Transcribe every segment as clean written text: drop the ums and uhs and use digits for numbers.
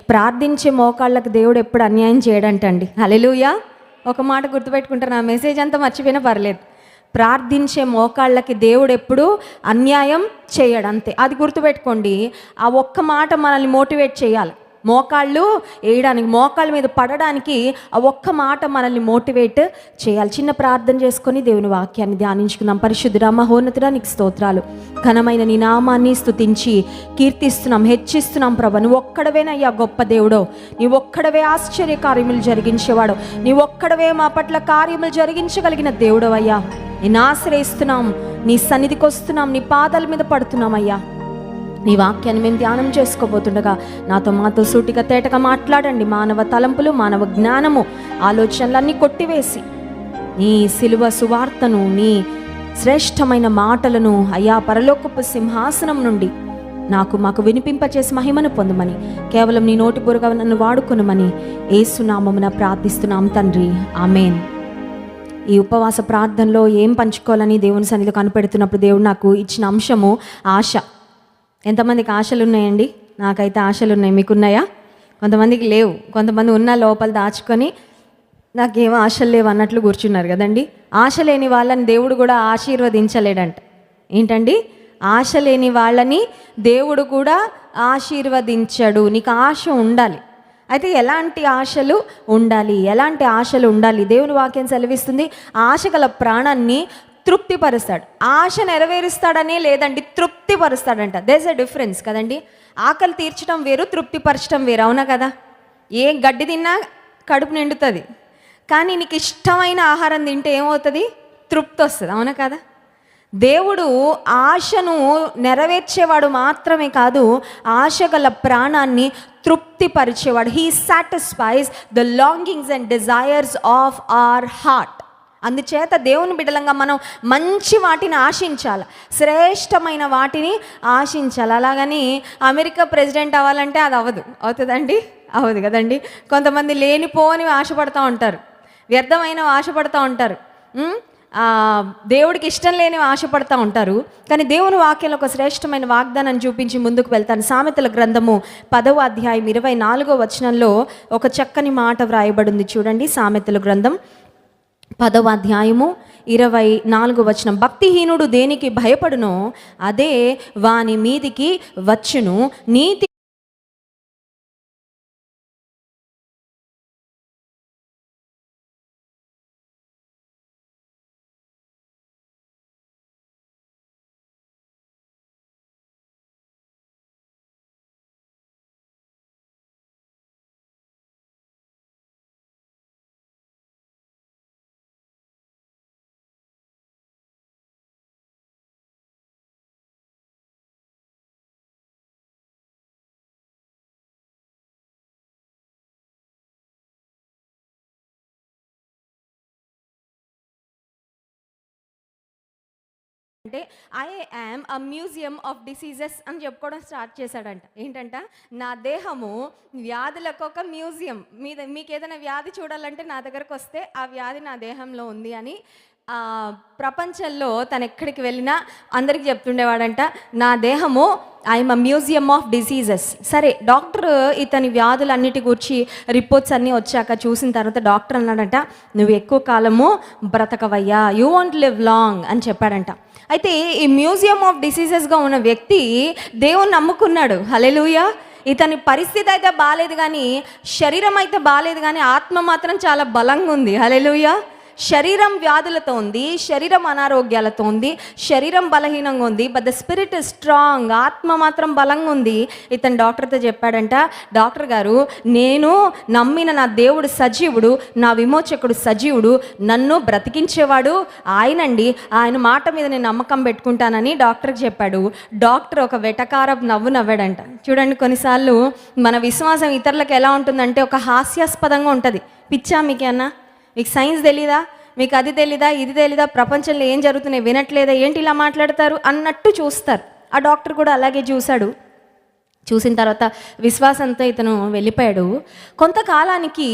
ప్రార్థించే మోకాళ్ళకు దేవుడు ఎప్పుడు అన్యాయం చేయడంటండి. హల్లెలూయా. ఒక మాట గుర్తుపెట్టుకుంటారు, నా మెసేజ్ అంతా మర్చిపోయినా పర్లేదు. ప్రార్థించే మోకాళ్ళకి దేవుడు ఎప్పుడు అన్యాయం చేయడు, అంతే. అది గుర్తుపెట్టుకోండి. ఆ ఒక్క మాట మనల్ని మోటివేట్ చేయాలి. మోకాళ్ళు వేయడానికి, మోకాళ్ళ మీద పడడానికి ఆ ఒక్క మాట మనల్ని మోటివేట్ చేయాలి. చిన్న ప్రార్థన చేసుకొని దేవుని వాక్యాన్ని ధ్యానించుకుందాం. పరిశుద్ధుడా, మహోన్నతుడా, నీకు స్తోత్రాలు. ఘనమైన నీ నామాన్ని స్తుతించి కీర్తిస్తున్నాం, హెచ్చిస్తున్నాం ప్రభా. నువ్వు ఒక్కడవేనయ్యా గొప్ప దేవుడో, నీ ఒక్కడవే ఆశ్చర్య కార్యములు జరిగించేవాడు, నీ ఒక్కడవే మా పట్ల కార్యములు జరిగించగలిగిన దేవుడవయ్యా. నేను ఆశ్రయిస్తున్నాం, నీ సన్నిధికి వస్తున్నాం, నీ పాదాల మీద పడుతున్నామయ్యా. నీ వాక్యాన్ని మేము ధ్యానం చేసుకోబోతుండగా మాతో సూటిగా తేటగా మాట్లాడండి. మానవ తలంపులు, మానవ జ్ఞానము, ఆలోచనలన్నీ కొట్టివేసి నీ సిలువ సువార్తను, నీ శ్రేష్టమైన మాటలను అయ్యా పరలోకపు సింహాసనం నుండి మాకు వినిపింపచేసి మహిమను పొందమని, కేవలం నీ నోటి బురగా నన్ను వాడుకొనమని యేసు నామమున ప్రార్థిస్తున్నాం తండ్రి, ఆమేన్. ఈ ఉపవాస ప్రార్థనలో ఏం పంచుకోవాలని దేవుని సన్నిధిలో కనిపెడుతున్నప్పుడు దేవుడు నాకు ఇచ్చిన అంశము ఆశ. ఎంతమందికి ఆశలు ఉన్నాయండి? నాకైతే ఆశలు ఉన్నాయి. మీకున్నాయా? కొంతమందికి లేవు, కొంతమంది ఉన్న లోపల దాచుకొని నాకేమో ఆశలు లేవు అన్నట్లు కూర్చున్నారు కదండి. ఆశ లేని వాళ్ళని దేవుడు కూడా ఆశీర్వదించలేడంట. ఏంటండి? ఆశ లేని వాళ్ళని దేవుడు కూడా ఆశీర్వదించడు. నీకు ఆశ ఉండాలి. అయితే ఎలాంటి ఆశలు ఉండాలి? ఎలాంటి ఆశలు ఉండాలి? దేవుని వాక్యం సెలవిస్తుంది, ఆశ గల ప్రాణాన్ని తృప్తిపరుస్తాడు. ఆశ నెరవేరుస్తాడనే లేదండి, తృప్తిపరుస్తాడంట. దేర్స్ ఎ డిఫరెన్స్ కదండి. ఆకలి తీర్చడం వేరు, తృప్తిపరచడం వేరు, అవునా కదా? ఏ గడ్డి తిన్నా కడుపు నిండుతుంది, కానీ నీకు ఇష్టమైన ఆహారం తింటే ఏమవుతుంది? తృప్తి వస్తుంది, అవునా కదా? దేవుడు ఆశను నెరవేర్చేవాడు మాత్రమే కాదు, ఆశ గల ప్రాణాన్ని తృప్తిపరిచేవాడు. He satisfies the longings and desires of our heart. అందుచేత దేవుని బిడ్డలంగా మనం మంచి వాటిని ఆశించాలి, శ్రేష్టమైన వాటిని ఆశించాలి. అలాగని అమెరికా ప్రెసిడెంట్ అవ్వాలంటే అది అవుతుందండి? అవ్వదు కదండి. కొంతమంది లేనిపోని ఆశపడుతూ ఉంటారు, వ్యర్థమైన ఆశపడుతూ ఉంటారు, దేవుడికి ఇష్టం లేని ఆశపడుతూ ఉంటారు. కానీ దేవుని వాక్యంలో ఒక శ్రేష్టమైన వాగ్దానాన్ని చూపించి ముందుకు వెళ్తాను. సామెతల గ్రంథము 10వ అధ్యాయం 24వ వచనంలో ఒక చక్కని మాట వ్రాయబడింది చూడండి. సామెతల గ్రంథం 10వ అధ్యాయము 24వ వచనం. భక్తిహీనుడు దేనికి భయపడునో అదే వాని మీదికి వచ్చును, నీతి అంటే I am a museum of diseases అని చెప్పుకోవడం స్టార్ట్ చేశాడంట. ఏంటంట? నా దేహము వ్యాధులకు ఒక మ్యూజియం. మీకు ఏదైనా వ్యాధి చూడాలంటే నా దగ్గరకు వస్తే ఆ వ్యాధి నా దేహంలో ఉంది అని ప్రపంచంలో తను ఎక్కడికి వెళ్ళినా అందరికి చెప్తుండేవాడంట, నా దేహము I'm a museum of diseases. సరే, డాక్టర్ ఇతని వ్యాధులన్నిటి గురించి రిపోర్ట్స్ అన్నీ వచ్చాక చూసిన తర్వాత డాక్టర్ అన్నాడంట, నువ్వు ఎక్కువ కాలము బ్రతకవయ్యా, యూ వాంట్ లివ్ లాంగ్ అని చెప్పాడంట. అయితే ఈ మ్యూజియం ఆఫ్ డిసీజెస్గా ఉన్న వ్యక్తి దేవుణ్ణి నమ్ముకున్నాడు. హల్లెలూయా. ఇతని పరిస్థితి అయితే బాలేదు, కానీ శరీరం అయితే బాలేదు, కానీ ఆత్మ మాత్రం చాలా బలంగా ఉంది. హల్లెలూయా. శరీరం వ్యాధులతో ఉంది, శరీరం అనారోగ్యాలతో ఉంది, శరీరం బలహీనంగా ఉంది, but the spirit is strong. ఆత్మ మాత్రం బలంగా ఉంది. ఇతను డాక్టర్తో చెప్పాడంట, డాక్టర్ గారు, నేను నమ్మిన నా దేవుడు సజీవుడు, నా విమోచకుడు సజీవుడు, నన్ను బ్రతికించేవాడు ఆయనండి, ఆయన మాట మీద నేను నమ్మకం పెట్టుకుంటానని డాక్టర్కి చెప్పాడు. డాక్టర్ ఒక వెటకారపు నవ్వు నవ్వాడంట. చూడండి, కొన్నిసార్లు మన విశ్వాసం ఇతరులకు ఎలా ఉంటుందంటే ఒక హాస్యాస్పదంగా ఉంటుంది. పిచ్చా మీకేమన్నా? మీకు సైన్స్ తెలీదా? మీకు అది తెలీదా, ఇది తెలీదా, ప్రపంచంలో ఏం జరుగుతున్నాయి వినట్లేదా, ఏంటి ఇలా మాట్లాడతారు అన్నట్టు చూస్తారు. ఆ డాక్టర్ కూడా అలాగే చూశాడు. చూసిన తర్వాత విశ్వాసంతో ఇతను వెళ్ళిపోయాడు. కొంతకాలానికి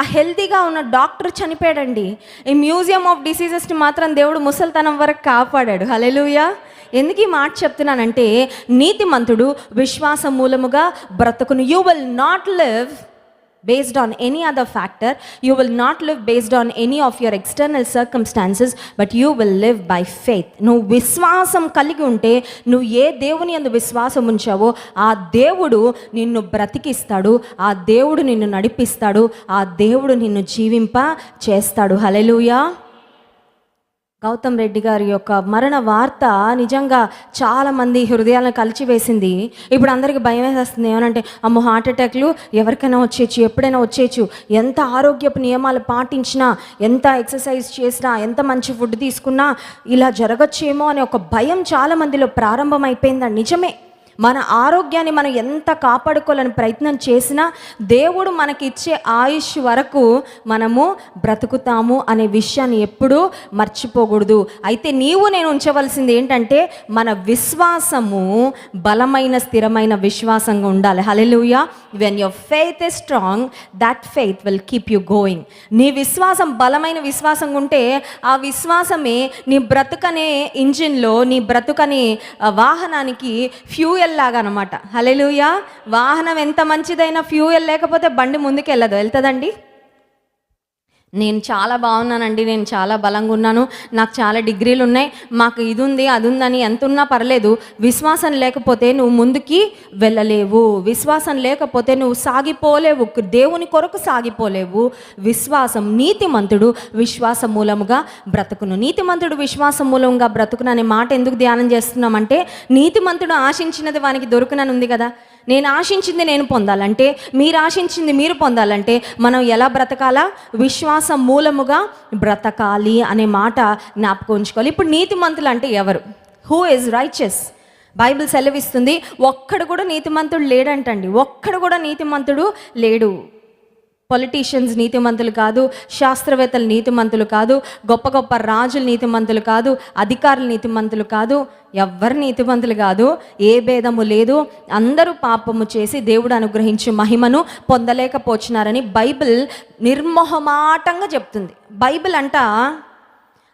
ఆ హెల్తీగా ఉన్న డాక్టర్ చనిపోయాడండి. ఈ మ్యూజియం ఆఫ్ డిసీజెస్ని మాత్రం దేవుడు ముసలితనం వరకు కాపాడాడు. హల్లెలూయా. ఎందుకు ఈ మాట చెప్తున్నానంటే, నీతిమంతుడు విశ్వాసం మూలముగా బ్రతుకును. You will not live based on any other factor. You will not live based on any of your external circumstances, but you will live by faith. నువ్వు విశ్వాసం కలిగి ఉంటే, నువ్వు ఏ దేవుని యందు విశ్వాసం ఉంచావో ఆ దేవుడు నిన్ను బ్రతికిస్తాడు, ఆ దేవుడు నిన్ను నడిపిస్తాడు, ఆ దేవుడు నిన్ను జీవింప చేస్తాడు. హల్లెలూయా. గౌతమ్ రెడ్డి గారి యొక్క మరణ వార్త నిజంగా చాలామంది హృదయాలను కలిచివేసింది. ఇప్పుడు అందరికీ భయం వేసేస్తుంది. ఏమనంటే, అమ్మో హార్ట్ అటాక్లు ఎవరికైనా వచ్చేయచ్చు, ఎప్పుడైనా వచ్చేయచ్చు, ఎంత ఆరోగ్యపు నియమాలు పాటించినా, ఎంత ఎక్సర్సైజ్ చేసినా, ఎంత మంచి ఫుడ్ తీసుకున్నా ఇలా జరగచ్చేమో అనే ఒక భయం చాలామందిలో ప్రారంభమైపోయిందండి. నిజమే, మన ఆరోగ్యాన్ని మనం ఎంత కాపాడుకోవాలని ప్రయత్నం చేసినా దేవుడు మనకి ఇచ్చే ఆయుష్ వరకు మనము బ్రతుకుతాము అనే విషయాన్ని ఎప్పుడూ మర్చిపోకూడదు. అయితే నీవు నేను ఉంచవలసింది ఏంటంటే, మన విశ్వాసము బలమైన స్థిరమైన విశ్వాసంగా ఉండాలి. Hallelujah. When your faith is strong, that faith will keep you going. నీ విశ్వాసం బలమైన విశ్వాసంగా ఉంటే ఆ విశ్వాసమే నీ బ్రతుకనే ఇంజిన్లో, నీ బ్రతుకనే వాహనానికి ఫ్యూయల్ లాగా అనమాట. హల్లెలూయా. వాహనం ఎంత మంచిదైనా ఫ్యూయల్ లేకపోతే బండి ముందుకు వెళ్తుందండి? నేను చాలా బాగున్నానండి, నేను చాలా బలంగా ఉన్నాను, నాకు చాలా డిగ్రీలు ఉన్నాయి, మాకు ఇది ఉంది అది ఉందని ఎంత ఉన్నా పర్లేదు, విశ్వాసం లేకపోతే నువ్వు ముందుకి వెళ్ళలేవు. విశ్వాసం లేకపోతే నువ్వు సాగిపోలేవు, దేవుని కొరకు సాగిపోలేవు. విశ్వాసం, నీతిమంతుడు విశ్వాసం మూలముగా బ్రతుకును. నీతిమంతుడు విశ్వాసం మూలంగా బ్రతుకును అనే మాట ఎందుకు ధ్యానం చేస్తున్నామంటే, నీతిమంతుడు ఆశించినది వానికి దొరుకునని ఉంది కదా. నేను ఆశించింది నేను పొందాలంటే, మీరు ఆశించింది మీరు పొందాలంటే మనం ఎలా బ్రతకాలా? విశ్వాసం మూలముగా బ్రతకాలి అనే మాట జ్ఞాపకం ఉంచుకోవాలి. ఇప్పుడు నీతిమంతులు అంటే ఎవరు? Who is righteous? బైబిల్ సెలవిస్తుంది, ఒక్కడు కూడా నీతిమంతుడు లేడంటండి. ఒక్కడు కూడా నీతిమంతుడు లేడు. పొలిటీషియన్స్ నీతిమంతులు కాదు, శాస్త్రవేత్తలు నీతిమంతులు కాదు, గొప్ప గొప్ప రాజులు నీతిమంతులు కాదు, అధికారులు నీతిమంతులు కాదు, ఎవ్వరు నీతిమంతులు కాదు. ఏ భేదము లేదు. అందరూ పాపము చేసి దేవుడు అనుగ్రహించే మహిమను పొందలేకపోతున్నారని బైబిల్ నిర్మోహమాటంగా చెప్తుంది. బైబిల్ అంట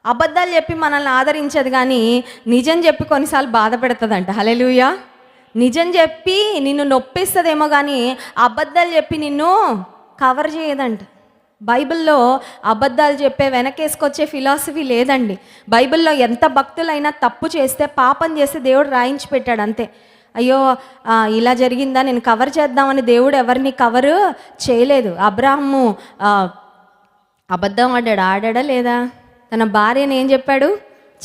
అబద్ధాలు చెప్పి మనల్ని ఆదరించదు, కానీ నిజం చెప్పి కొన్నిసార్లు బాధ పెడుతుందంట. హల్లెలూయా. నిజం చెప్పి నిన్ను నొప్పిస్తుందేమో, కానీ అబద్ధాలు చెప్పి నిన్ను కవర్ చేయదంట. బైబిల్లో అబద్ధాలు చెప్పే వెనకేసుకొచ్చే ఫిలాసఫీ లేదండి. బైబిల్లో ఎంత భక్తులైనా తప్పు చేస్తే, పాపం చేస్తే దేవుడు రాయించి పెట్టాడు అంతే. అయ్యో ఇలా జరిగిందా, నేను కవర్ చేద్దామని దేవుడు ఎవరిని కవర్ చేయలేదు. అబ్రాహము అబద్ధం ఆడాడా లేదా? తన భార్యని ఏం చెప్పాడు?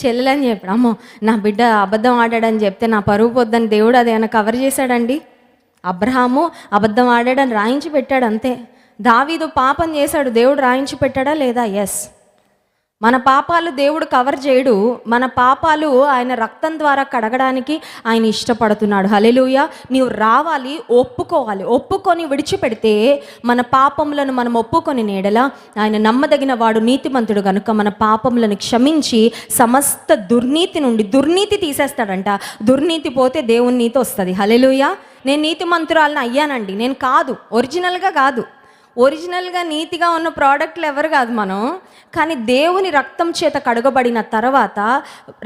చెల్లెలని చెప్పాడు. అమ్మో నా బిడ్డ అబద్ధం ఆడాడని చెప్తే నా పరువు పొద్దని దేవుడు అదేమైనా కవర్ చేశాడండి? అబ్రహాము అబద్ధం ఆడాడని రాయించి పెట్టాడు అంతే. దావీదు పాపం చేశాడు, దేవుడు రాయించి పెట్టాడా లేదా? ఎస్. మన పాపాలు దేవుడు కవర్ చేయడు. మన పాపాలు ఆయన రక్తం ద్వారా కడగడానికి ఆయన ఇష్టపడుతున్నాడు. హల్లెలూయా. నీవు రావాలి, ఒప్పుకోవాలి. ఒప్పుకొని విడిచిపెడితే, మన పాపములను మనం ఒప్పుకొని నేడలా ఆయన నమ్మదగిన వాడు, నీతిమంతుడు కనుక మన పాపములను క్షమించి సమస్త దుర్నీతి తీసేస్తాడంట. దుర్నీతి పోతే దేవుని నీతి వస్తుంది. హల్లెలూయా. నేను నీతిమంతురాలను అయ్యానండి, నేను కాదు, ఒరిజినల్గా కాదు. ఒరిజినల్గా నీతిగా ఉన్న ప్రోడక్ట్లు ఎవరు కాదు మనం, కానీ దేవుని రక్తం చేత కడుగబడిన తర్వాత,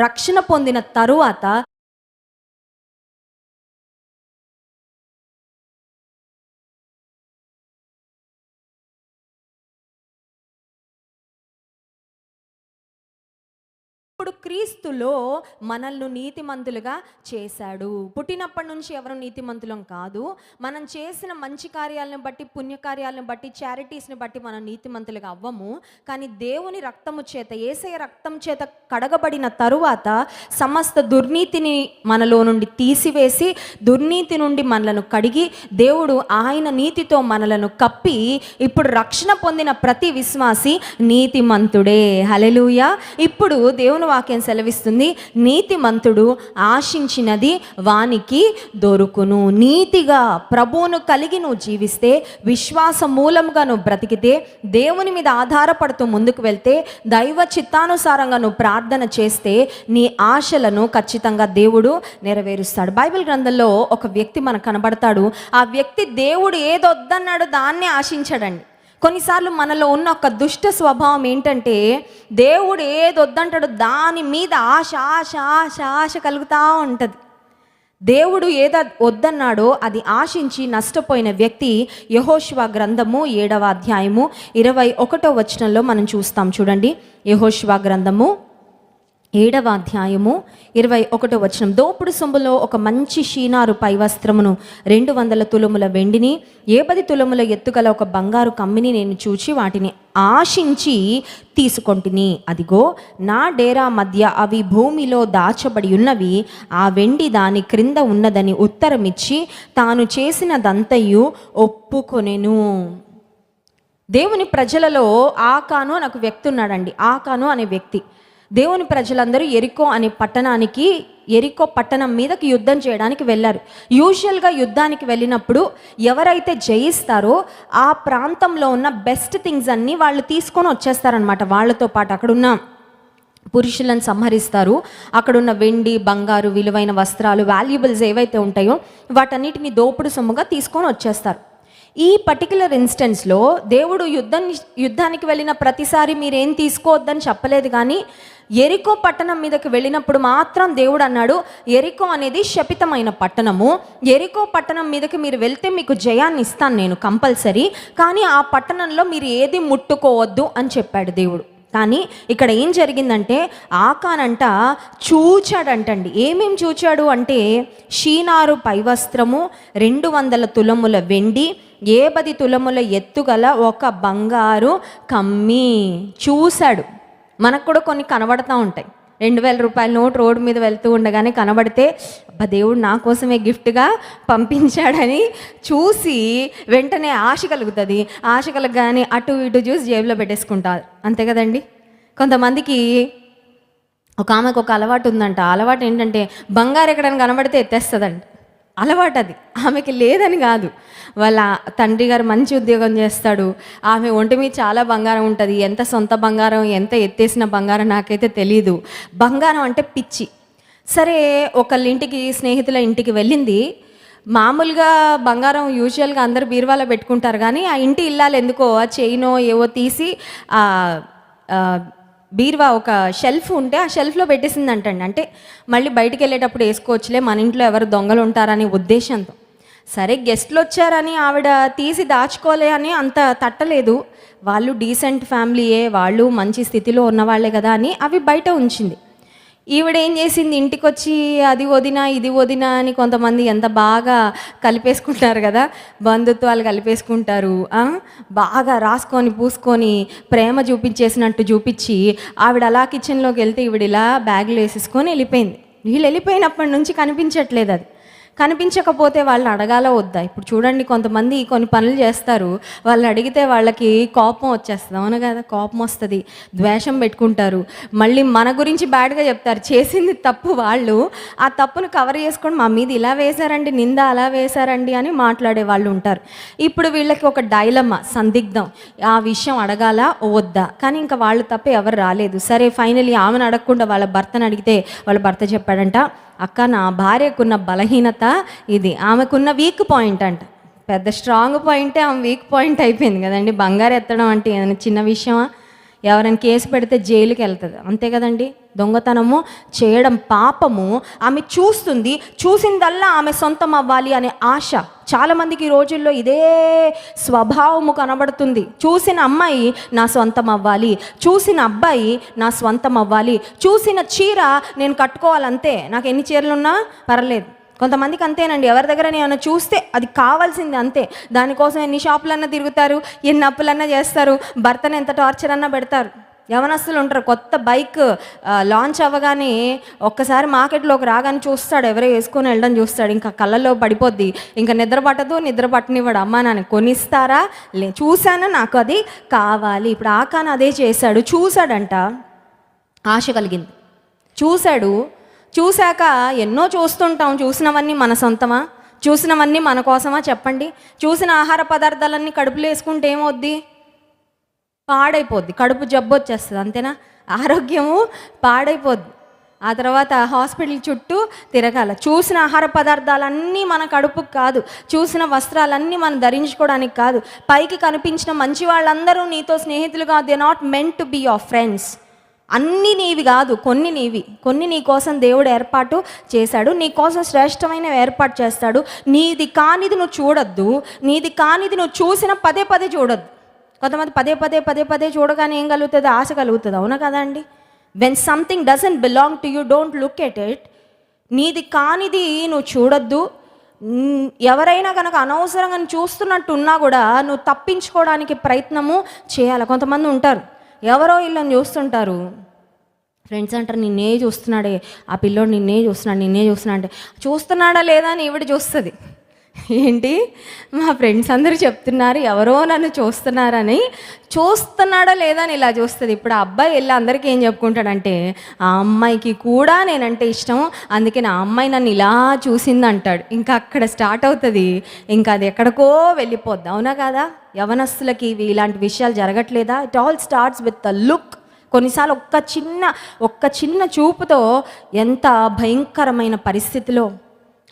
రక్షణ పొందిన తరువాత ఇప్పుడు క్రీస్తులో మనల్ని నీతిమంతులుగా చేశాడు. పుట్టినప్పటి నుంచి ఎవరు నీతిమంతులం కాదు. మనం చేసిన మంచి కార్యాలను బట్టి, పుణ్యకార్యాలను బట్టి, చారిటీస్ని బట్టి మనం నీతిమంతులుగా అవ్వము. కానీ దేవుని రక్తము చేత, యేసయ్య రక్తం చేత కడగబడిన తరువాత సమస్త దుర్నీతిని మనలో నుండి తీసివేసి, దుర్నీతి నుండి మనలను కడిగి, దేవుడు ఆయన నీతితో మనలను కప్పి, ఇప్పుడు రక్షణ పొందిన ప్రతి విశ్వాసి నీతిమంతుడే. హల్లెలూయా. ఇప్పుడు దేవుని వాక్యం సెలవిస్తుంది, నీతిమంతుడు ఆశించినది వానికి దొరుకును. నీతిగా ప్రభువును కలిగి నువ్వు జీవిస్తే, విశ్వాస మూలంగా నువ్వు బ్రతికితే, దేవుని మీద ఆధారపడుతూ ముందుకు వెళ్తే, దైవ చిత్తానుసారంగా నువ్వు ప్రార్థన చేస్తే, నీ ఆశలను ఖచ్చితంగా దేవుడు నెరవేరుస్తాడు. బైబిల్ గ్రంథంలో ఒక వ్యక్తి మనకు కనబడతాడు. ఆ వ్యక్తి దేవుడు ఏదొద్దన్నాడో దాన్నే ఆశించాడండి. కొన్నిసార్లు మనలో ఉన్న ఒక దుష్ట స్వభావం ఏంటంటే, దేవుడు ఏది వద్దంటాడో దాని మీద ఆశ ఆశ ఆశ ఆశ కలుగుతూ ఉంటుంది. దేవుడు ఏది వద్దన్నాడో అది ఆశించి నష్టపోయిన వ్యక్తి యెహోషువ గ్రంథము 7వ అధ్యాయము 21వ వచనంలో మనం చూస్తాం. చూడండి, యెహోషువ గ్రంథము 7వ అధ్యాయము 21వ వచనం. దోపుడు సొమ్ములో ఒక మంచి షీనారు పై వస్త్రమును 200 తులముల వెండిని 10 తులముల ఎత్తుగల ఒక బంగారు కమ్మిని నేను చూచి వాటిని ఆశించి తీసుకొంటిని. అదిగో నా డేరా మధ్య అవి భూమిలో దాచబడి ఉన్నవి, ఆ వెండి దాని క్రింద ఉన్నదని ఉత్తరమిచ్చి తాను చేసినదంతయు ఒప్పుకొనెను. దేవుని ప్రజలలో ఆకాను అని ఒక వ్యక్తి ఉన్నాడండి. ఆకాను అనే వ్యక్తి దేవుని ప్రజలందరూ ఎరికో పట్టణం మీదకి యుద్ధం చేయడానికి వెళ్ళారు. యూజువల్గా యుద్ధానికి వెళ్ళినప్పుడు ఎవరైతే జయిస్తారో ఆ ప్రాంతంలో ఉన్న బెస్ట్ థింగ్స్ అన్నీ వాళ్ళు తీసుకొని వచ్చేస్తారనమాట. వాళ్ళతో పాటు అక్కడున్న పురుషులను సంహరిస్తారు. అక్కడున్న వెండి, బంగారు, విలువైన వస్త్రాలు, వాల్యుబుల్స్ ఏవైతే ఉంటాయో వాటన్నిటిని దోపుడు సొమ్ముగా తీసుకొని వచ్చేస్తారు. ఈ పర్టికులర్ ఇన్స్టెన్స్లో దేవుడు యుద్ధానికి వెళ్ళిన ప్రతిసారి మీరేం తీసుకోవద్దని చెప్పలేదు, కానీ ఎరికో పట్టణం మీదకి వెళ్ళినప్పుడు మాత్రం దేవుడు అన్నాడు, ఎరికో అనేది శపితమైన పట్టణము, ఎరికో పట్టణం మీదకి మీరు వెళ్తే మీకు జయాన్ని ఇస్తాను నేను కంపల్సరీ, కానీ ఆ పట్టణంలో మీరు ఏది ముట్టుకోవద్దు అని చెప్పాడు దేవుడు. కానీ ఇక్కడ ఏం జరిగిందంటే ఆకానంట చూచాడంటండి. ఏమేం చూచాడు అంటే షీనారు పైవస్త్రము, 200 తులముల వెండి, 10 తులముల ఎత్తుగల ఒక బంగారు కమ్మి చూశాడు. మనకు కూడా కొన్ని కనబడతా ఉంటాయి. 2000 రూపాయల నోట్ రోడ్డు మీద వెళ్తూ ఉండగానే కనబడితే అబ్బా దేవుడు నా కోసమే గిఫ్ట్గా పంపించాడని చూసి వెంటనే ఆశ కలుగుతుంది. ఆశ కలగగానే అటు ఇటు చూసి జేబులో పెట్టేసుకుంటారు, అంతే కదండి. కొంతమందికి ఒక ఆమెకు ఒక అలవాటు ఉందంట. అలవాటు ఏంటంటే బంగారు ఎక్కడైనా కనబడితే ఎత్తేస్తుందంట. అలవాటు అది. ఆమెకి లేదని కాదు, వాళ్ళ తండ్రి గారు మంచి ఉద్యోగం చేస్తాడు, ఆమె ఒంటి మీద చాలా బంగారం ఉంటుంది. ఎంత సొంత బంగారం, ఎంత ఎత్తేసిన బంగారం నాకైతే తెలీదు. బంగారం అంటే పిచ్చి. సరే, ఒకళ్ళ ఇంటికి, స్నేహితుల ఇంటికి వెళ్ళింది. మామూలుగా బంగారం యూజువల్గా అందరు బీరువాలో పెట్టుకుంటారు, కానీ ఆ ఇంటి ఇల్లాలు ఎందుకో ఆ చైనో ఏవో తీసి బీరువా ఒక షెల్ఫ్ ఉంటే ఆ షెల్ఫ్లో పెట్టేసిందంటండి. అంటే మళ్ళీ బయటికి వెళ్ళేటప్పుడు వేసుకోవచ్చులే, మన ఇంట్లో ఎవరు దొంగలు ఉంటారనే ఉద్దేశంతో. సరే, గెస్ట్లు వచ్చారని ఆవిడ తీసి దాచుకోలే అని అంత తట్టలేదు. వాళ్ళు డీసెంట్ ఫ్యామిలీయే, వాళ్ళు మంచి స్థితిలో ఉన్నవాళ్లే కదా అని అవి బయట ఉంచింది. ఈవిడ ఏం చేసింది, ఇంటికి వచ్చి అది వదినా ఇది వదినా అని కొంతమంది ఎంత బాగా కలిపేసుకుంటారు కదా, బంధుత్వాలు కలిపేసుకుంటారు. బాగా రాసుకొని పూసుకొని ప్రేమ చూపించేసినట్టు చూపించి ఆవిడ అలా కిచెన్లోకి వెళ్తే ఈవిడ ఇలా బ్యాగ్లో వేసేసుకొని వెళ్ళిపోయింది. వీళ్ళు వెళ్ళిపోయినప్పటి నుంచి కనిపించట్లేదు. అది కనిపించకపోతే వాళ్ళని అడగాల వద్దా? ఇప్పుడు చూడండి, కొంతమంది కొన్ని పనులు చేస్తారు, వాళ్ళని అడిగితే వాళ్ళకి కోపం వచ్చేస్తుంది. అవును కదా, కోపం వస్తుంది, ద్వేషం పెట్టుకుంటారు, మళ్ళీ మన గురించి బ్యాడ్గా చెప్తారు. చేసింది తప్పు, వాళ్ళు ఆ తప్పును కవర్ చేసుకొని మా మీద ఇలా వేశారండి, నింద అలా వేశారండి అని మాట్లాడే వాళ్ళు ఉంటారు. ఇప్పుడు వీళ్ళకి ఒక డైలమా, సందిగ్ధం, ఆ విషయం అడగాల వద్దా, కానీ ఇంకా వాళ్ళు తప్ప ఎవరు రాలేదు. సరే, ఫైనలీ ఆమెను అడగకుండా వాళ్ళ భర్తను అడిగితే వాళ్ళ భర్త చెప్పాడంట, అక్క నా భార్యకున్న బలహీనత ఇది, ఆమెకున్న వీక్ పాయింట్ అంట. పెద్ద స్ట్రాంగ్ పాయింటే ఆమె వీక్ పాయింట్ అయిపోయింది కదండి. బంగారు ఎత్తడం అంటే ఏదైనా చిన్న విషయమా? ఎవరైనా కేసు పెడితే జైలుకి వెళ్తుంది, అంతే కదండి. దొంగతనము చేయడం పాపము. ఆమె చూస్తుంది, చూసిందల్లా ఆమె సొంతం అవ్వాలి అనే ఆశ. చాలామందికి ఈ రోజుల్లో ఇదే స్వభావము కనబడుతుంది. చూసిన అమ్మాయి నా సొంతం అవ్వాలి, చూసిన అబ్బాయి నా స్వంతం అవ్వాలి, చూసిన చీర నేను కట్టుకోవాలంతే, నాకు ఎన్ని చీరలున్నా పర్లేదు. కొంతమందికి అంతేనండి, ఎవరి దగ్గర ఏమైనా చూస్తే అది కావాల్సింది అంతే. దానికోసం ఎన్ని షాపులన్నా తిరుగుతారు, ఎన్ని అప్పులన్నా చేస్తారు, భర్తను ఎంత టార్చర్ అన్నా పెడతారు. యవనస్తులు ఉంటారు, కొత్త బైక్ లాంచ్ అవ్వగానే ఒక్కసారి మార్కెట్లోకి రాగానే చూస్తాడు, ఎవరో వేసుకొని వెళ్ళడం చూస్తాడు, ఇంకా కళ్ళల్లో పడిపోద్ది, ఇంకా నిద్ర పట్టదు, నిద్ర పట్టనివ్వడు. అమ్మా నాన్న కొనిస్తారా, చూశాను నాకు అది కావాలి. ఇప్పుడు ఆకాను అదే చేశాడు. చూశాడంట, ఆశ కలిగింది, చూశాడు. చూశాక ఎన్నో చూస్తుంటాం, చూసినవన్నీ మన సొంతమా, చూసినవన్నీ మన కోసమా చెప్పండి? చూసిన ఆహార పదార్థాలన్నీ కడుపులో వేసుకుంటే ఏమవుద్ది? పాడైపోద్ది, కడుపు జబ్బు వచ్చేస్తుంది, అంతేనా? ఆరోగ్యము పాడైపోద్ది. ఆ తర్వాత హాస్పిటల్ చుట్టూ తిరగాల. చూసిన ఆహార పదార్థాలన్నీ మన కడుపుకు కాదు, చూసిన వస్త్రాలన్నీ మనం ధరించుకోవడానికి కాదు. పైకి కనిపించిన మంచి వాళ్ళందరూ నీతో స్నేహితులు కాదు. They not meant to be your friends. అన్నీ నీవి కాదు, కొన్ని నీవి. కొన్ని నీ కోసం దేవుడు ఏర్పాటు చేశాడు, నీ కోసం శ్రేష్టమైన ఏర్పాటు చేస్తాడు. నీది కానిది నువ్వు చూడొద్దు, నీది కానిది నువ్వు చూసిన పదే పదే చూడొద్దు. కొంతమంది పదే పదే చూడగానే ఏం కలుగుతుంది? ఆశ కలుగుతుంది. అవునా కదా అండి? When something doesn't belong to you, don't look at it. నీది కానిది నువ్వు చూడొద్దు. ఎవరైనా కనుక అనవసరంగా చూస్తున్నట్టు ఉన్నా కూడా నువ్వు తప్పించుకోవడానికి ప్రయత్నము చేయాలి. కొంతమంది ఉంటారు, ఎవరో ఇళ్ళని చూస్తుంటారు, ఫ్రెండ్స్ అంటారు నిన్నే చూస్తున్నాడే, ఆ పిల్లోడు నిన్నే చూస్తున్నాడు అంటే చూస్తున్నాడా లేదా అని ఈవిడ చూస్తుంది. ఏంటి, మా ఫ్రెండ్స్ అందరూ చెప్తున్నారు ఎవరో నన్ను చూస్తున్నారని, చూస్తున్నాడా లేదా అని ఇలా చూస్తుంది. ఇప్పుడు ఆ అబ్బాయి వెళ్ళి అందరికీ ఏం చెప్పుకుంటాడంటే, ఆ అమ్మాయికి కూడా నేనంటే ఇష్టం, అందుకే నా అమ్మాయి నన్ను ఇలా చూసింది అంటాడు. ఇంకా అక్కడ స్టార్ట్ అవుతుంది, ఇంకా అది ఎక్కడికో వెళ్ళిపోద్ది. అవునా కదా? యవనస్తులకి ఇలాంటి విషయాలు జరగట్లేదా? It all starts with the look. కొన్నిసార్లు ఒక్క చిన్న చూపుతో ఎంత భయంకరమైన పరిస్థితిలో.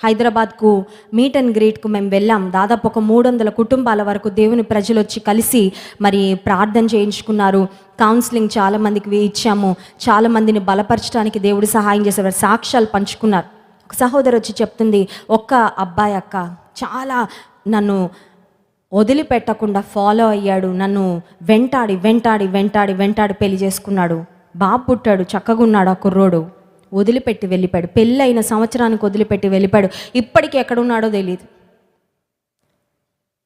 హైదరాబాద్కు మీట్ అండ్ గ్రీట్కు మేము వెళ్ళాం. దాదాపు ఒక 300 కుటుంబాల వరకు దేవుని ప్రజలు వచ్చి కలిసి మరి ప్రార్థన చేయించుకున్నారు. కౌన్సిలింగ్ చాలామందికి ఇచ్చాము. చాలామందిని బలపరచడానికి దేవుడు సహాయం చేసేవారు. సాక్ష్యాలు పంచుకున్నారు. ఒక సహోదరు వచ్చి చెప్తుంది, ఒక్క అబ్బాయి అక్క చాలా నన్ను వదిలిపెట్టకుండా ఫాలో అయ్యాడు, నన్ను వెంటాడి పెళ్లి చేసుకున్నాడు, బాబు పుట్టాడు, చక్కగా ఉన్నాడు, ఆ కుర్రోడు వదిలిపెట్టి వెళ్ళిపోయాడు. పెళ్ళైన సంవత్సరానికి వదిలిపెట్టి వెళ్ళిపోయాడు. ఇప్పటికీ ఎక్కడున్నాడో తెలియదు.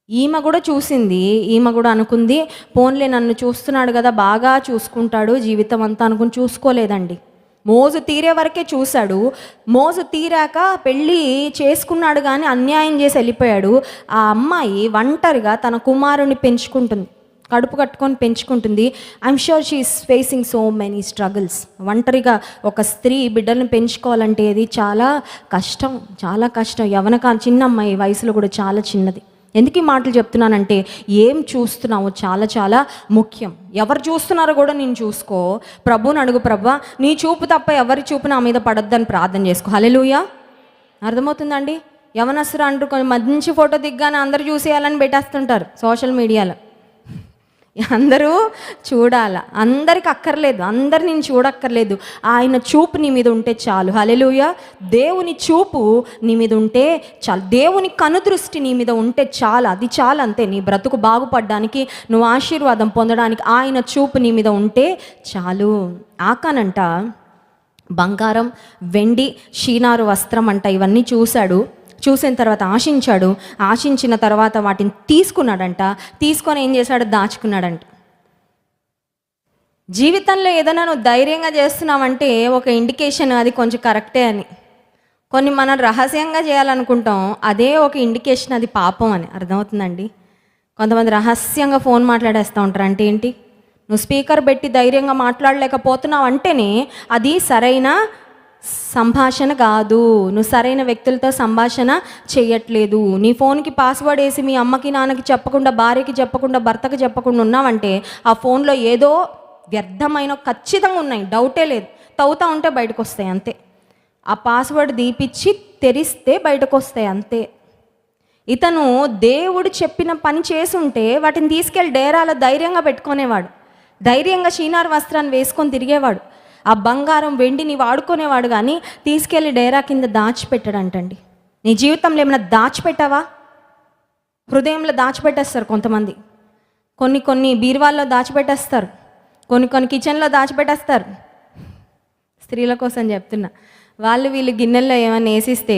ఈమె కూడా చూసింది, ఈమె కూడా అనుకుంది పోన్లే నన్ను చూస్తున్నాడు కదా బాగా చూసుకుంటాడు జీవితం అంతా అనుకుని చూసుకోలేదండి. మోజు తీరే వరకే చూశాడు. మోజు తీరాక పెళ్ళి చేసుకున్నాడు కానీ అన్యాయం చేసి వెళ్ళిపోయాడు. ఆ అమ్మాయి ఒంటరిగా తన కుమారుని పెంచుకుంటుంది, కడుపు కట్టుకొని పెంచుకుంటుంది. I'm sure she is facing so many struggles. ఒంటరిగా ఒక స్త్రీ బిడ్డలను పెంచుకోవాలంటే అది చాలా కష్టం. చిన్న అమ్మాయి, వయసులో కూడా చాలా చిన్నది. ఎందుకు ఈ మాటలు చెప్తున్నానంటే, ఏం చూస్తున్నావో చాలా ముఖ్యం. ఎవరు చూస్తున్నారో కూడా నేను చూసుకో. ప్రభువుని అడుగు, ప్రభువా నీ చూపు తప్ప ఎవరి చూపు నా మీద పడొద్దని ప్రార్థన చేసుకో. హల్లెలూయా. అర్థమవుతుందండి? యవనస్తులు అంటారు కొంచెం మంచి ఫోటో దిగ్గానే అందరూ చూసేయాలని పెట్టేస్తుంటారు సోషల్ మీడియాలో. అందరూ చూడాల, అందరికి అక్కర్లేదు, అందరు నేను చూడక్కర్లేదు. ఆయన చూపు నీ మీద ఉంటే చాలు. హల్లెలూయా. దేవుని చూపు నీ మీద ఉంటే చాలు, దేవుని కనుదృష్టి నీ మీద ఉంటే చాలు, అది చాలు, అంతే. నీ బ్రతుకు బాగుపడడానికి, నువ్వు ఆశీర్వాదం పొందడానికి ఆయన చూపు నీ మీద ఉంటే చాలు. ఆకానంట బంగారం, వెండి, షీనారు వస్త్రం అంట ఇవన్నీ చూశాడు. చూసిన తర్వాత ఆశించిన తర్వాత వాటిని తీసుకున్నాడంట. తీసుకొని ఏం చేశాడు? దాచుకున్నాడంట. జీవితంలో ఏదైనా నువ్వు ధైర్యంగా చేస్తున్నావంటే ఒక ఇండికేషన్ అది కొంచెం కరెక్టే అని. కొన్ని మనం రహస్యంగా చేయాలనుకుంటాం, అదే ఒక ఇండికేషన్ అది పాపం అని. అర్థమవుతుందండి? కొంతమంది రహస్యంగా ఫోన్ మాట్లాడేస్తూ ఉంటారు. అంటే ఏంటి? నువ్వు స్పీకర్ పెట్టి ధైర్యంగా మాట్లాడలేకపోతున్నావు అంటేనే అది సరైన సంభాషణ కాదు. నువ్వు సరైన వ్యక్తులతో సంభాషణ చేయట్లేదు. నీ ఫోన్కి పాస్వర్డ్ వేసి మీ అమ్మకి నాన్నకి చెప్పకుండా, భార్యకి చెప్పకుండా, భర్తకి చెప్పకుండా ఉన్నావంటే ఆ ఫోన్లో ఏదో వ్యర్థమైన ఖచ్చితంగా ఉన్నాయి, డౌటే లేదు. తవ్వుతా ఉంటే బయటకు వస్తాయి అంతే. ఆ పాస్వర్డ్ దీపిచ్చి తెరిస్తే బయటకు వస్తాయి అంతే. ఇతను దేవుడు చెప్పిన పని చేసుంటే వాటిని తీసుకెళ్ళి డేరాలో ధైర్యంగా పెట్టుకునేవాడు, ధైర్యంగా షీనార్ వస్త్రాన్ని వేసుకొని తిరిగేవాడు. ఆ బంగారం వెండిని వాడుకునేవాడు కానీ తీసుకెళ్ళి డేరా కింద దాచిపెట్టాడంటండి. నీ జీవితంలో ఏమైనా దాచిపెట్టావా? హృదయంలో దాచిపెట్టేస్తారు కొంతమంది, కొన్ని బీరువాల్లో దాచిపెట్టేస్తారు, కొన్ని కిచెన్లో దాచిపెట్టేస్తారు. స్త్రీల కోసం చెప్తున్నా. వీళ్ళు గిన్నెల్లో ఏమైనా వేసిస్తే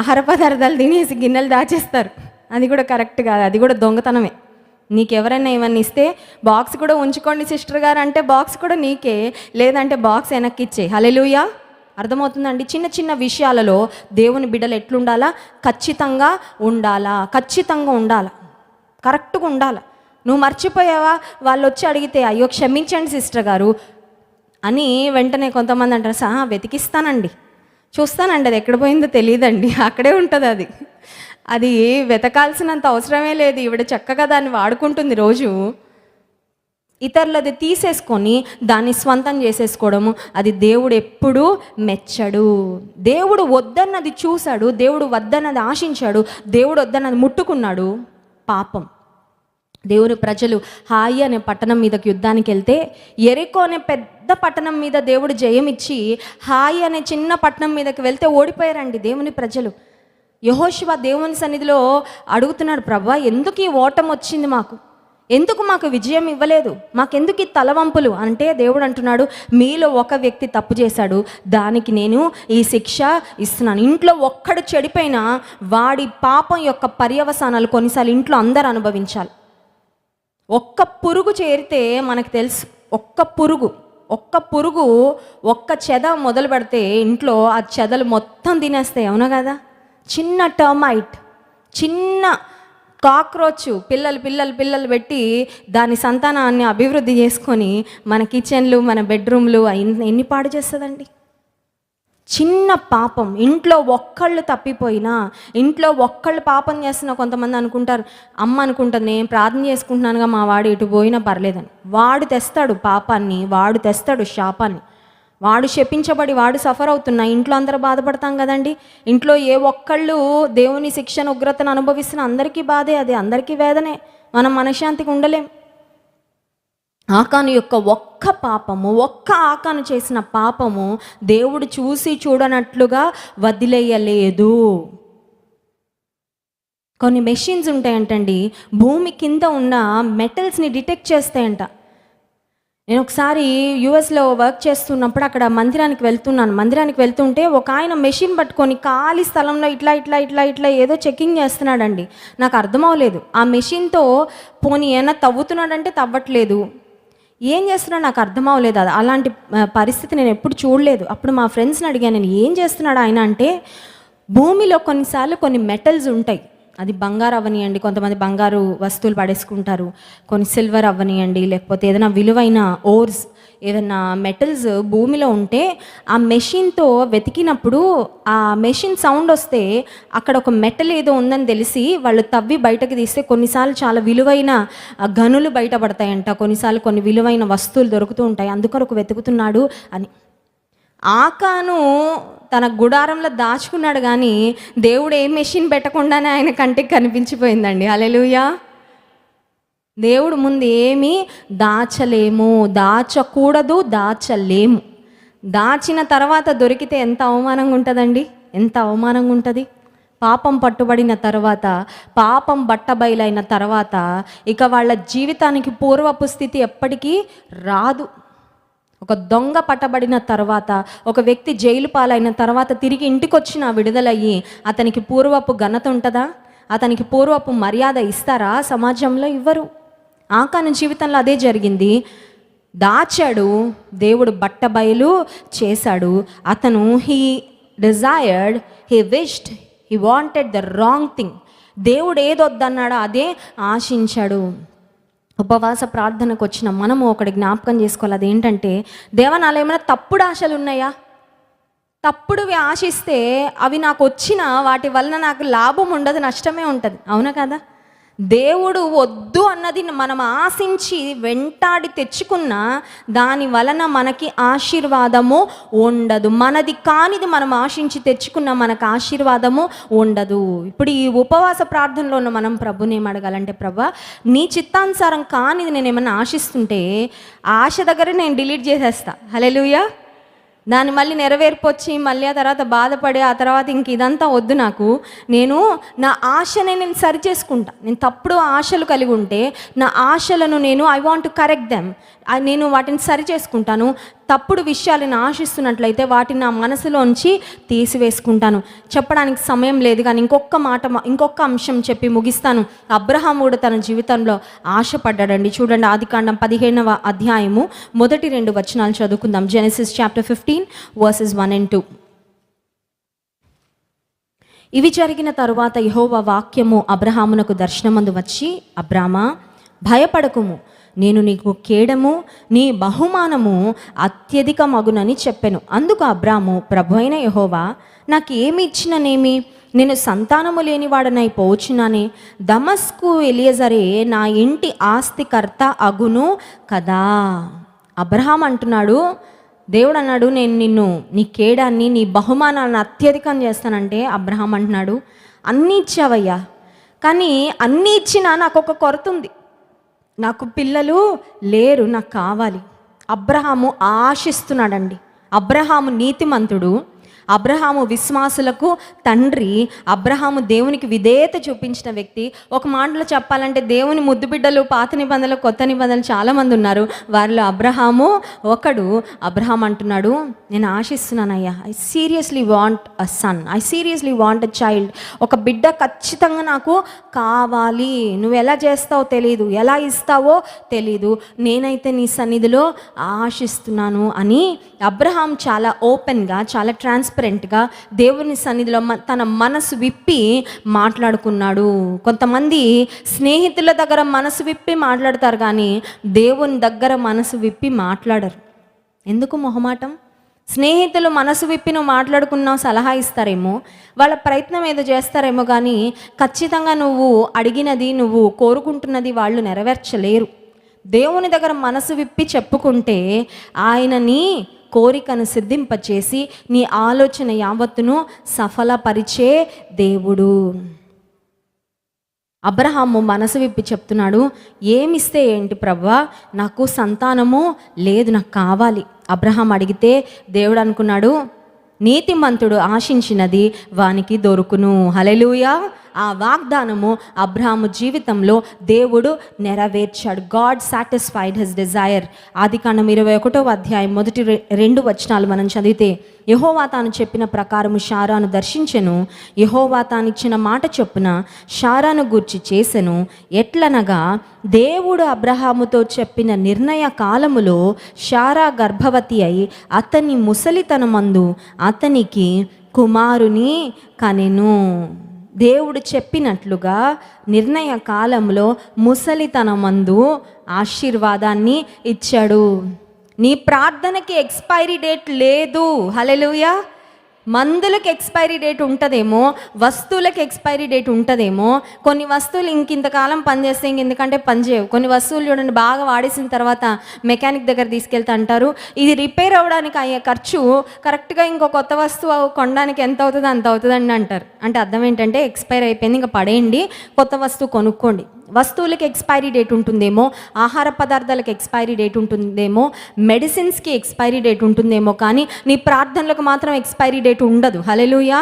ఆహార పదార్థాలు తినేసి గిన్నెలు దాచేస్తారు. అది కూడా కరెక్ట్ కాదు, అది కూడా దొంగతనమే. నీకెవరైనా ఏమన్నా ఇస్తే బాక్స్ కూడా ఉంచుకోండి సిస్టర్ గారు అంటే బాక్స్ కూడా నీకే, లేదంటే బాక్స్ వెనక్కి ఇచ్చే. హల్లెలూయా. అర్థమవుతుందండి? చిన్న విషయాలలో దేవుని బిడ్డలు ఎట్లుండాలా? ఖచ్చితంగా ఉండాలా, కరెక్ట్గా ఉండాలా. నువ్వు మర్చిపోయావా? వాళ్ళు వచ్చి అడిగితే అయ్యో క్షమించండి సిస్టర్ గారు అని వెంటనే కొంతమంది అంటారు, వెతికిస్తానండి, చూస్తానండి, అది ఎక్కడ పోయిందో తెలియదండి, అక్కడే ఉంటుంది అది వెతకాల్సినంత అవసరమే లేదు. ఈవిడ చక్కగా దాన్ని వాడుకుంటుంది రోజు. ఇతరులది తీసేసుకొని దాన్ని స్వంతం చేసేసుకోవడము, అది దేవుడు ఎప్పుడూ మెచ్చడు. దేవుడు వద్దన్నది చూశాడు, దేవుడు వద్దన్నది ఆశించాడు, దేవుడు వద్దన్నది ముట్టుకున్నాడు పాపం. దేవుని ప్రజలు హాయి అనే పట్టణం మీదకి యుద్ధానికి వెళ్తే, ఎరికో అనే పెద్ద పట్టణం మీద దేవుడు జయమిచ్చి హాయి అనే చిన్న పట్టణం మీదకి వెళ్తే ఓడిపోయారండి దేవుని ప్రజలు. యెహోషువ దేవుని సన్నిధిలో అడుగుతున్నాడు, ప్రభువా ఎందుకు ఈ ఓటమి వచ్చింది, ఎందుకు మాకు విజయం ఇవ్వలేదు, మాకెందుకు ఈ తలవంపులు అంటే, దేవుడు అంటున్నాడు, మీలో ఒక వ్యక్తి తప్పు చేశాడు, దానికి నేను ఈ శిక్ష ఇస్తున్నాను. ఇంట్లో ఒక్కడు చెడిపోయినా వాడి పాపం యొక్క పర్యవసానాలు కొన్నిసార్లు ఇంట్లో అందరూ అనుభవించాలి. ఒక్క పురుగు చేరితే మనకు తెలుసు, ఒక్క పురుగు ఒక్క చెద మొదలు పెడితే ఇంట్లో ఆ చెదలు మొత్తం తినేస్తాయి, అవునా కదా? చిన్న టర్మైట్, చిన్న కాక్రోచ్ పిల్లలు పెట్టి దాని సంతానాన్ని అభివృద్ధి చేసుకొని మన కిచెన్లు, మన బెడ్రూమ్లు ఎన్ని పాడు చేస్తుందండి. చిన్న పాపం, ఇంట్లో ఒక్కళ్ళు తప్పిపోయినా, ఇంట్లో ఒక్కళ్ళు పాపం చేస్తున్నా కొంతమంది అనుకుంటారు, అమ్మ అనుకుంటుంది నేను ప్రార్థన చేసుకుంటున్నానుగా మా వాడు ఇటు పోయినా పర్లేదని. వాడు తెస్తాడు పాపాన్ని, వాడు తెస్తాడు శాపాన్ని, వాడు శపించబడి వాడు సఫర్ అవుతున్నా ఇంట్లో అందరూ బాధపడతాం కదండి. ఇంట్లో ఏ ఒక్కళ్ళు దేవుని శిక్షణ ఉగ్రతను అనుభవిస్తున్న అందరికీ బాధే, అది అందరికీ వేదనే, మనం మనశ్శాంతికి ఉండలేం. ఆకాను యొక్క ఒక్క ఆకాను చేసిన పాపము దేవుడు చూసి చూడనట్లుగా వదిలేయలేదు. కొన్ని మెషిన్స్ ఉంటాయంటండి, భూమి కింద ఉన్న మెటల్స్ని డిటెక్ట్ చేస్తాయంట. నేను ఒకసారి యుఎస్లో వర్క్ చేస్తున్నప్పుడు అక్కడ మందిరానికి వెళ్తుంటే ఒక ఆయన మెషిన్ పట్టుకొని ఖాళీ స్థలంలో ఇట్లా ఏదో చెకింగ్ చేస్తున్నాడండి. నాకు అర్థం అవ్వలేదు. ఆ మెషిన్తో పోనీ ఏమైనా తవ్వుతున్నాడంటే తవ్వట్లేదు, ఏం చేస్తున్నాడు నాకు అర్థం అవ్వలేదు. అది అలాంటి పరిస్థితి నేను ఎప్పుడు చూడలేదు. అప్పుడు మా ఫ్రెండ్స్ని అడిగాను, నేను ఏం చేస్తున్నాడు ఆయన అంటే, భూమిలో కొన్నిసార్లు కొన్ని మెటల్స్ ఉంటాయి, అది బంగారు అవ్వనియండి, కొంతమంది బంగారు వస్తువులు పడేసుకుంటారు, కొన్ని సిల్వర్ అవ్వనియండి, లేకపోతే ఏదైనా విలువైన ఓర్స్, ఏదైనా మెటల్స్ భూమిలో ఉంటే ఆ మెషిన్తో వెతికినప్పుడు ఆ మెషిన్ సౌండ్ వస్తే అక్కడ ఒక మెటల్ ఏదో ఉందని తెలిసి వాళ్ళు తవ్వి బయటకు తీస్తే కొన్నిసార్లు చాలా విలువైన గనులు బయటపడతాయంట, కొన్నిసార్లు కొన్ని విలువైన వస్తువులు దొరుకుతూ ఉంటాయి, అందుకొరకు వెతుకుతున్నాడు అని. ఆకాను తన గుడారంలో దాచుకున్నాడు, కానీ దేవుడు ఏ మెషిన్ పెట్టకుండానే ఆయన కంటికి కనిపించిపోయిందండి. హల్లెలూయా. దేవుడు ముందు ఏమీ దాచలేము, దాచకూడదు, దాచలేము. దాచిన తర్వాత దొరికితే ఎంత అవమానంగా ఉంటుందండి, ఎంత అవమానంగా ఉంటుంది. పాపం పట్టుబడిన తర్వాత, పాపం బట్టబయలైన తర్వాత ఇక వాళ్ళ జీవితానికి పూర్వపు స్థితి ఎప్పటికీ రాదు. ఒక దొంగ పట్టబడిన తర్వాత, ఒక వ్యక్తి జైలు పాలైన తర్వాత తిరిగి ఇంటికి వచ్చిన విడుదలయ్యి అతనికి పూర్వపు ఘనత ఉంటుందా, అతనికి పూర్వపు మర్యాద ఇస్తారా సమాజంలో? ఇవ్వరు. ఆకాను జీవితంలో అదే జరిగింది. దాచాడు, దేవుడు బట్టబయలు చేశాడు. అతను he desired, he wished, he wanted the wrong thing. దేవుడు ఏదొద్దన్నాడో అదే ఆశించాడు. ఉపవాస ప్రార్థనకు వచ్చిన మనము ఒకటి జ్ఞాపకం చేసుకోవాలి, అదేంటంటే, దేవా నాలో ఏమైనా తప్పుడు ఆశలు ఉన్నాయా? తప్పుడువి ఆశిస్తే అవి నాకు వచ్చిన వాటి వలన నాకు లాభం ఉండదు, నష్టమే ఉంటుంది, అవునా కదా? దేవుడు వద్దు అన్నది మనం ఆశించి వెంటాడి తెచ్చుకున్న దాని వలన మనకి ఆశీర్వాదము ఉండదు. మనది కానిది మనం ఆశించి తెచ్చుకున్న మనకు ఆశీర్వాదము ఉండదు. ఇప్పుడు ఈ ఉపవాస ప్రార్థనలో ఉన్న మనం ప్రభుని ఏం అడగాలంటే, ప్రభువా నీ చిత్తానుసారం కానిది నేను ఏమైనా ఆశిస్తుంటే ఆశ దగ్గర నేను డిలీట్ చేసేస్తా. హల్లెలూయా. దాన్ని మళ్ళీ నెరవేర్పొచ్చి మళ్ళీ ఆ తర్వాత బాధపడి ఆ తర్వాత ఇంక ఇదంతా వద్దు నాకు. నేను నా ఆశనే నేను సరి చేసుకుంటా. నేను తప్పుడు ఆశలు కలిగి ఉంటే నా ఆశలను I want to correct them, నేను వాటిని సరి చేసుకుంటాను. తప్పుడు విషయాలను ఆశిస్తున్నట్లయితే వాటిని నా మనసులోంచి తీసివేసుకుంటాను. చెప్పడానికి సమయం లేదు, కానీ ఇంకొక అంశం చెప్పి ముగిస్తాను. అబ్రహాముడు తన జీవితంలో ఆశపడ్డాడండి. చూడండి, ఆదికాండం 15వ అధ్యాయము 1-2 వచనాలు చదువుకుందాం. Genesis chapter 15 verses 1 and 2. ఇవి జరిగిన తరువాత యెహోవా వాక్యము అబ్రహామునకు దర్శనమందు వచ్చి, అబ్రామా భయపడకుము, నేను నీకు కేడము, నీ బహుమానము అత్యధికమగునని చెప్పెను. అందుకు అబ్రాము, ప్రభు అయిన యెహోవా నాకు ఏమి ఇచ్చిననేమి, నేను సంతానము లేనివాడనై పోచునని దమస్కు ఎలియజరే నా ఇంటి ఆస్తికర్త అగును కదా. అబ్రహాం అంటున్నాడు, దేవుడు అన్నాడు నేను నిన్ను నీ కేడాన్ని నీ బహుమానాలను అత్యధికం చేస్తానంటే అబ్రహాం అంటున్నాడు అన్నీ ఇచ్చావయ్యా, కానీ అన్నీ ఇచ్చినా నాకు ఒక కొరత ఉంది, నాకు పిల్లలు లేరు, నాకు కావాలి. అబ్రహాము ఆశిస్తున్నాడండి. అబ్రహాము నీతిమంతుడు, అబ్రహాము విశ్వాసులకు తండ్రి, అబ్రహాము దేవునికి విధేయత చూపించిన వ్యక్తి. ఒక మాటలో చెప్పాలంటే దేవుని ముద్దు బిడ్డలు పాత నిబంధనలు కొత్త నిబంధనలు చాలామంది ఉన్నారు, వారిలో అబ్రహాము ఒకడు. అబ్రహాం అంటున్నాడు నేను ఆశిస్తున్నానయ్యా, I seriously want a son, I seriously want a child. ఒక బిడ్డ ఖచ్చితంగా నాకు కావాలి. నువ్వు ఎలా చేస్తావో తెలీదు, ఎలా ఇస్తావో తెలీదు, నేనైతే నీ సన్నిధిలో ఆశిస్తున్నాను అని అబ్రహాం చాలా ఓపెన్గా, చాలా ట్రాన్స్పరెంట్గా దేవుని సన్నిధిలో తన మనసు విప్పి మాట్లాడుకున్నాడు. కొంతమంది స్నేహితుల దగ్గర మనసు విప్పి మాట్లాడతారు, కానీ దేవుని దగ్గర మనసు విప్పి మాట్లాడరు. ఎందుకు మొహమాటం? స్నేహితులు మనసు విప్పి నువ్వు మాట్లాడుకున్నావు, సలహా ఇస్తారేమో, వాళ్ళ ప్రయత్నం ఏదో చేస్తారేమో, కానీ ఖచ్చితంగా నువ్వు అడిగినది, నువ్వు కోరుకుంటున్నది వాళ్ళు నెరవేర్చలేరు. దేవుని దగ్గర మనసు విప్పి చెప్పుకుంటే ఆయన నీ కోరికను సిద్ధింపచేసి నీ ఆలోచన యావత్తును సఫలపరిచే దేవుడు. అబ్రహాము మనసు విప్పి చెప్తున్నాడు, ఏమిస్తే ఏంటి ప్రభువా, నాకు సంతానము లేదు, నాకు కావాలి. అబ్రహాం అడిగితే దేవుడు అనుకున్నాడు నీతిమంతుడు ఆశించినది వానికి దొరుకును. హల్లెలూయా. ఆ వాగ్దానము అబ్రహాము జీవితంలో దేవుడు నెరవేర్చాడు. God satisfied his desire. ఆదికాండం 21వ అధ్యాయం మొదటి 2 వచనాలు మనం చదివితే, యెహోవా తాను చెప్పిన ప్రకారము షారాను దర్శించెను, యెహోవా తాను ఇచ్చిన మాట చొప్పున షారాను గూర్చి చేసెను. ఎట్లనగా దేవుడు అబ్రహాముతో చెప్పిన నిర్ణయ కాలములో షారా గర్భవతి అయి అతని ముసలితనమందు అతనికి కుమారుని కనెను. దేవుడు చెప్పినట్లుగా నిర్ణయ కాలంలో ముసలితనమందు ఆశీర్వాదాన్ని ఇచ్చాడు. నీ ప్రార్థనకి ఎక్స్పైరీ డేట్ లేదు. హల్లెలూయా. మందులకు ఎక్స్పైరీ డేట్ ఉంటుందేమో, వస్తువులకు ఎక్స్పైరీ డేట్ ఉంటుందేమో. కొన్ని వస్తువులు ఇంతకాలం పనిచేస్తే ఎందుకంటే పనిచేయవు. కొన్ని వస్తువులు చూడండి, బాగా వాడేసిన తర్వాత మెకానిక్ దగ్గర తీసుకెళ్తే అంటారు ఇది రిపేర్ అవ్వడానికి అయ్యే ఖర్చు కరెక్ట్గా ఇంకో కొత్త వస్తువు కొనడానికి ఎంత అవుతుందో అంత అవుతుందండి అంటారు. అంటే అర్థం ఏంటంటే ఎక్స్పైర్ అయిపోయింది, ఇంకా పడేయండి, కొత్త వస్తువు కొనుక్కోండి. వస్తువులకి ఎక్స్పైరీ డేట్ ఉంటుందేమో, ఆహార పదార్థాలకు ఎక్స్పైరీ డేట్ ఉంటుందేమో, మెడిసిన్స్కి ఎక్స్పైరీ డేట్ ఉంటుందేమో, కానీ నీ ప్రార్థనలకు మాత్రం ఎక్స్పైరీ డేట్ ఉండదు. హల్లెలూయా.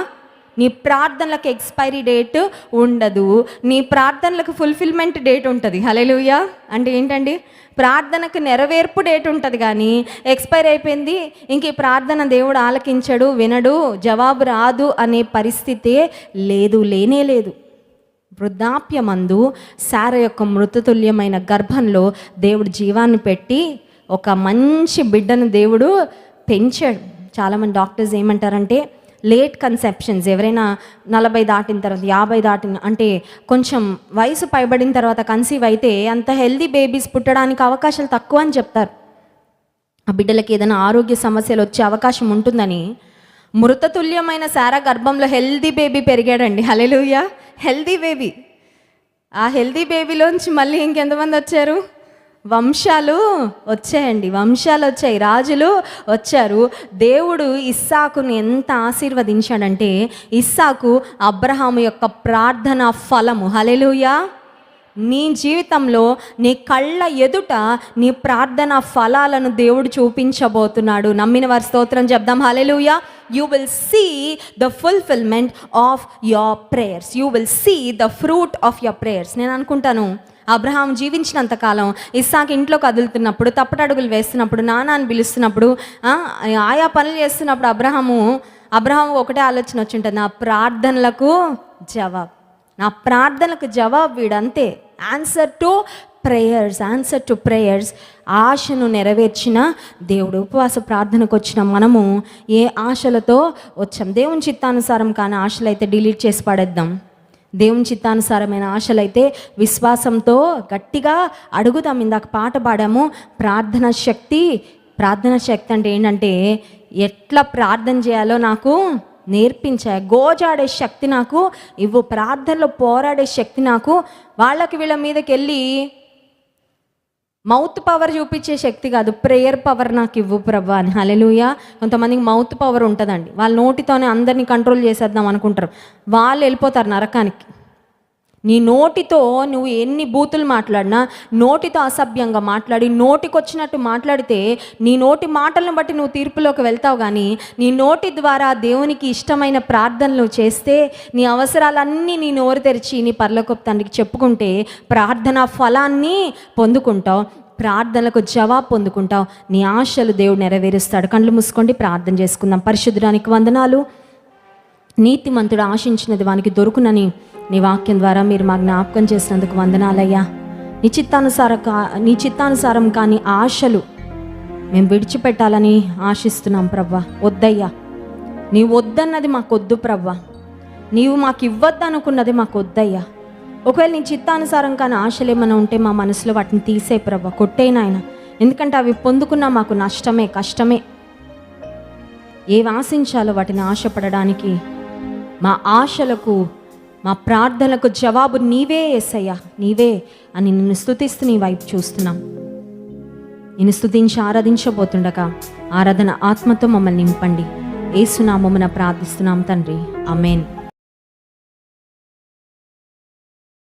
నీ ప్రార్థనలకు ఎక్స్పైరీ డేట్ ఉండదు, నీ ప్రార్థనలకు ఫుల్ఫిల్మెంట్ డేట్ ఉంటుంది. హల్లెలూయా. అంటే ఏంటండి, ప్రార్థనకు నెరవేర్పు డేట్ ఉంటుంది, కానీ ఎక్స్పైర్ అయిపోయింది ఇంక ఈ ప్రార్థన దేవుడు ఆలకించడు, వినడు, జవాబు రాదు అనే పరిస్థితే లేదు, లేనే లేదు. వృద్ధాప్యమందు శారా యొక్క మృతతుల్యమైన గర్భంలో దేవుడు జీవాన్ని పెట్టి ఒక మంచి బిడ్డను దేవుడు పెంచాడు. చాలామంది డాక్టర్స్ ఏమంటారంటే లేట్ కన్సెప్షన్స్, ఎవరైనా 40 దాటిన తర్వాత 50 దాటిన అంటే కొంచెం వయసు పైబడిన తర్వాత కన్సీవ్ అయితే అంత హెల్దీ బేబీస్ పుట్టడానికి అవకాశాలు తక్కువ అని చెప్తారు. ఆ బిడ్డలకి ఏదైనా ఆరోగ్య సమస్యలు వచ్చే అవకాశం ఉంటుందని. మృతతుల్యమైన శారా గర్భంలో హెల్దీ బేబీ పెరిగాడండి. హల్లెలూయా. Healthy baby. ఆ హెల్దీ బేబీలోంచి మళ్ళీ ఇంకెంతమంది వచ్చారు? వంశాలు వచ్చాయండి, వంశాలు వచ్చాయి, రాజులు వచ్చారు. దేవుడు ఇస్సాకును ఎంత ఆశీర్వదించాడంటే ఇస్సాకు అబ్రహాము యొక్క ప్రార్థన ఫలము. హల్లెలూయా. నీ జీవితంలో నీ కళ్ళ ఎదుట నీ ప్రార్థన ఫలాలను దేవుడు చూపించబోతున్నాడు. నమ్మిన వారి స్తోత్రం చెప్దాం. హల్లెలూయా. You will see the fulfillment of your prayers. You will see the fruit of your prayers. నేను అనుకుంటాను అబ్రహాం జీవించినంత కాలం ఇస్సాకు ఇంట్లో కదులుతున్నప్పుడు, తప్పటడుగులు వేస్తున్నప్పుడు, నాన్నని పిలుస్తున్నప్పుడు, ఆయా పనులు చేస్తున్నప్పుడు అబ్రహాము ఒకటే ఆలోచన వచ్చి ఉంటుంది, నా ప్రార్థనలకు జవాబు, నా ప్రార్థనలకు జవాబు వీడంతే. Answer to prayers. ఆశను నెరవేర్చిన దేవుడు. ఉపవాస ప్రార్థనకు వచ్చిన మనము ఏ ఆశలతో వచ్చాం? దేవుని చిత్తానుసారం కానీ ఆశలైతే డిలీట్ చేసి పడేద్దాం. దేవుని చిత్తానుసారమైన ఆశలైతే విశ్వాసంతో గట్టిగా అడుగుదాం. ఇందాక పాట పాడాము, ప్రార్థన శక్తి అంటే ఏంటంటే ఎట్లా ప్రార్థన చేయాలో నాకు నేర్పించా. గోజాడే శక్తి నాకు ఇవ్వు, ప్రార్థనలో పోరాడే శక్తి నాకు, వాళ్ళకి వీళ్ళ మీదకి వెళ్ళి మౌత్ పవర్ చూపించే శక్తి కాదు, ప్రేయర్ పవర్ నాకు ఇవ్వు ప్రభా అని. హల్లెలూయా. కొంతమందికి మౌత్ పవర్ ఉంటుందండి, వాళ్ళ నోటితోనే అందరినీ కంట్రోల్ చేసేద్దాం అనుకుంటారు, వాళ్ళు వెళ్ళిపోతారు నరకానికి. నీ నోటితో నువ్వు ఎన్ని బూతులు మాట్లాడినా, నోటితో అసభ్యంగా మాట్లాడి నోటికొచ్చినట్టు మాట్లాడితే నీ నోటి మాటలను బట్టి నువ్వు తీర్పులోకి వెళ్తావు. కానీ నీ నోటి ద్వారా దేవునికి ఇష్టమైన ప్రార్థనలు చేస్తే, నీ అవసరాలన్నీ నీ నోరు తెరిచి నీ పరలోకపు తండ్రికి చెప్పుకుంటే ప్రార్థన ఫలాన్ని పొందుకుంటావు, ప్రార్థనలకు జవాబు పొందుకుంటావు, నీ ఆశలు దేవుడు నెరవేరుస్తాడు. కళ్ళు మూసుకోండి, ప్రార్థన చేసుకుందాం. పరిశుద్ధుడానికి వందనాలు. నీతిమంతుడు ఆశించినది వానికి దొరుకునని నీ వాక్యం ద్వారా మీరు మా జ్ఞాపకం చేసినందుకు వందనాలయ్యా. నీ చిత్తానుసారం కానీ ఆశలు మేము విడిచిపెట్టాలని ఆశిస్తున్నాం ప్రవ్వా. వద్దయ్యా, నీవు వద్దన్నది మాకొద్దు ప్రవ్వా, నీవు మాకు ఇవ్వద్దు అనుకున్నది మాకు వద్దయ్యా. ఒకవేళ నీ చిత్తానుసారం కానీ ఆశలు ఏమైనా ఉంటే మా మనసులో వాటిని తీసే ప్రవ్వా, కొట్టేనాయన. ఎందుకంటే అవి పొందుకున్నా మాకు నష్టమే, కష్టమే. ఏవి ఆశించాలో వాటిని ఆశపడడానికి, మా ఆశలకు మా ప్రార్థనలకు జవాబు నీవే యేసయ్యా, నీవే అని నిన్ను స్తుతిస్తూ నీ వైపు చూస్తున్నాం. నిన్ను స్తుతించి ఆరాధించబోతుండగా ఆరాధన ఆత్మతో మమ్మల్ని నింపండి. యేసు నామమున ప్రార్థిస్తున్నాం తండ్రి, ఆమేన్.